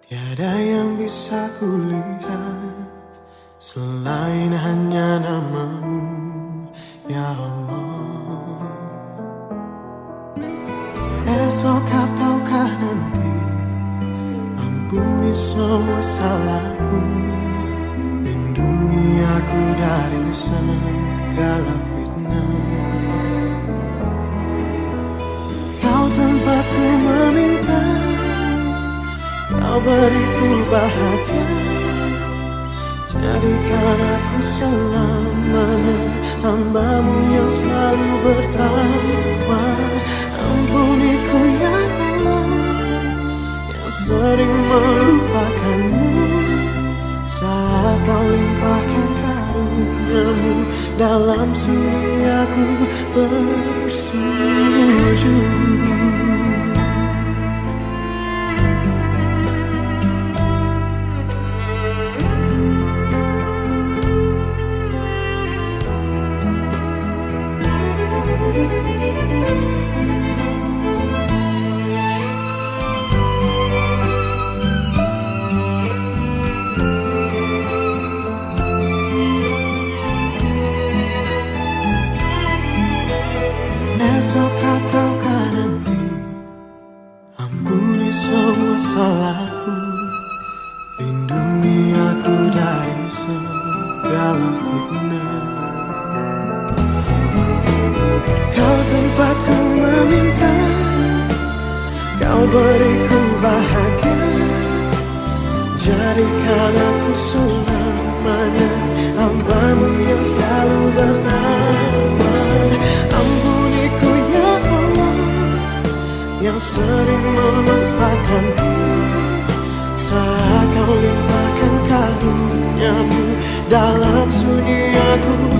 Tiada yang bisa kulihat selain hanya namamu, ya Allah. Esok ataukah nanti, ampuni semua salahku, lindungi aku dari segala fitnah. Kau tempatku meminta, kau beriku bahagia, jadikan aku selamanya hamba-Mu yang selalu bertakwa. Ampuniku ya Allah, yang sering melupakan-Mu, saat Kau limpahkan karunia-Mu dalam sunyi aku bersujud. Esok ataukah nanti, ampuni semua salahku, lindungi aku dari segala fitnah. Kau tempatku meminta, Kau beriku bahagia, jadikan aku selamanya hamba-Mu yang selalu bertakwa. Ampuniku ya Allah, yang sering melupakan-Mu, saat Kau limpahkan karunia-Mu dalam sunyi aku